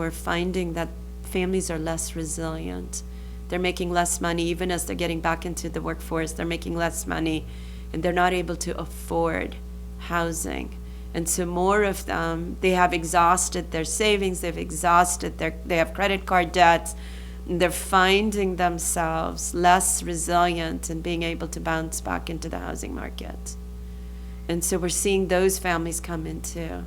we're finding that families are less resilient. They're making less money, even as they're getting back into the workforce, they're making less money, and they're not able to afford housing. And so more of them, they have exhausted their savings, they have credit card debts, and they're finding themselves less resilient in being able to bounce back into the housing market. And so we're seeing those families come in too.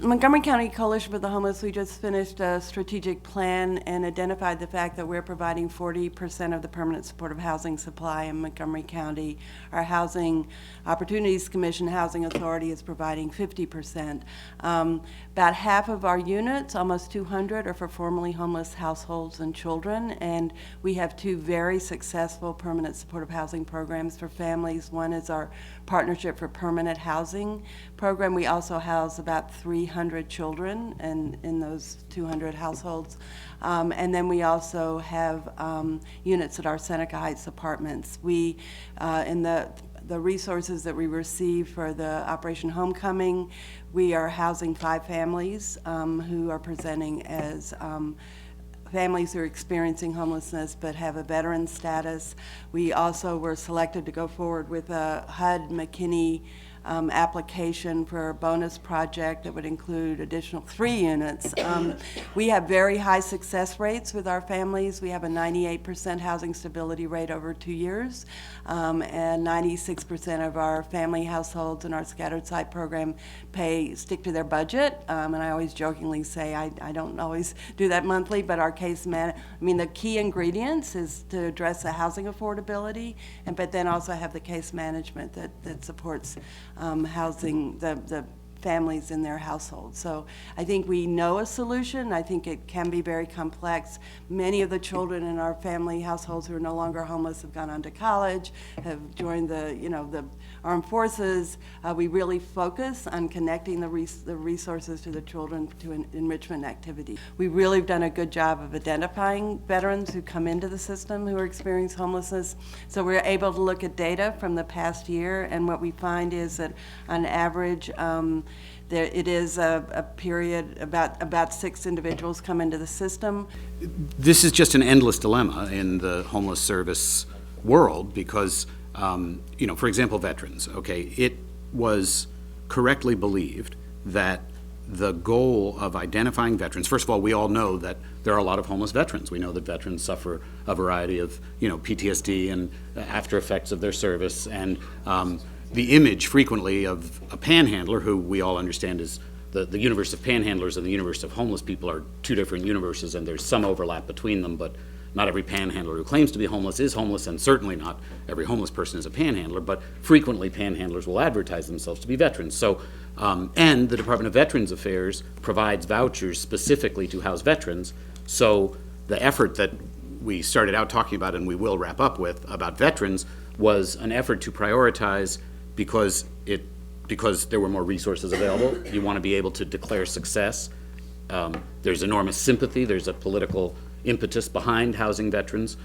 Montgomery County Coalition for the Homeless, we just finished a strategic plan and identified the fact that we're providing 40% of the permanent supportive housing supply in Montgomery County. Our Housing Opportunities Commission Housing Authority is providing 50%. About half of our units, almost 200, are for formerly homeless households and children, and we have two very successful permanent supportive housing programs for families. One is our Partnership for Permanent Housing program. We also house about 300 children in those 200 households. And then we also have units at our Seneca Heights apartments. We, in the resources that we receive for the Operation Homecoming, we are housing 5 families who are presenting as families who are experiencing homelessness but have a veteran status. We also were selected to go forward with a HUD McKinney application for a bonus project that would include additional 3 units. We have very high success rates with our families. We have a 98% housing stability rate over 2 years, and 96% of our family households in our scattered site program stick to their budget. And I always jokingly say I don't always do that monthly, but our the key ingredients is to address the housing affordability, but then also have the case management that supports housing the families in their households. So I think we know a solution. I think it can be very complex. Many of the children in our family households who are no longer homeless have gone on to college, have joined the armed forces. We really focus on connecting the resources to the children to enrichment activity. We really have done a good job of identifying veterans who come into the system who are experiencing homelessness. So we're able to look at data from the past year, and what we find is that on average, it is a period, about 6 individuals come into the system. This is just an endless dilemma in the homeless service world because, for example, veterans, okay, it was correctly believed that the goal of identifying veterans, first of all, we all know that there are a lot of homeless veterans. We know that veterans suffer a variety of, PTSD and after effects of their service, and the image frequently of a panhandler, who we all understand is the universe of panhandlers and the universe of homeless people are 2 different universes, and there's some overlap between them, but not every panhandler who claims to be homeless is homeless, and certainly not every homeless person is a panhandler, but frequently panhandlers will advertise themselves to be veterans. So, and the Department of Veterans Affairs provides vouchers specifically to house veterans, so the effort that we started out talking about, and we will wrap up with, about veterans, was an effort to prioritize because there were more resources available. You want to be able to declare success. There's enormous sympathy. There's a political impetus behind housing veterans.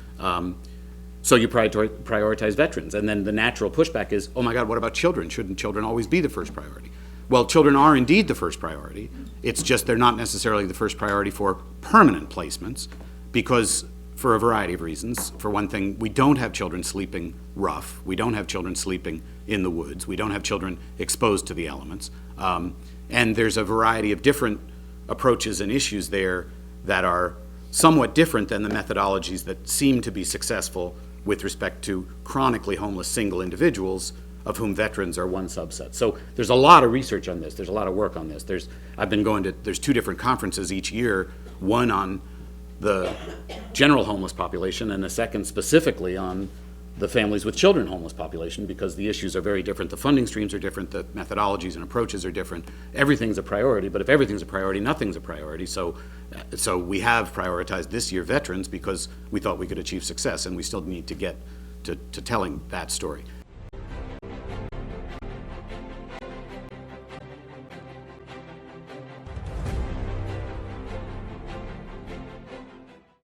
So you prioritize veterans. And then the natural pushback is, oh my God, what about children? Shouldn't children always be the first priority? Well, children are indeed the first priority. It's just they're not necessarily the first priority for permanent placements because for a variety of reasons. For one thing, we don't have children sleeping rough. We don't have children sleeping in the woods. We don't have children exposed to the elements. And there's a variety of different approaches and issues there that are somewhat different than the methodologies that seem to be successful with respect to chronically homeless single individuals, of whom veterans are one subset. So there's a lot of research on this. There's a lot of work on this. There's 2 different conferences each year, one on the general homeless population and a second specifically on the families with children homeless population, because the issues are very different. The funding streams are different. The methodologies and approaches are different. Everything's a priority, but if everything's a priority, nothing's a priority. So we have prioritized this year veterans because we thought we could achieve success, and we still need to get to telling that story.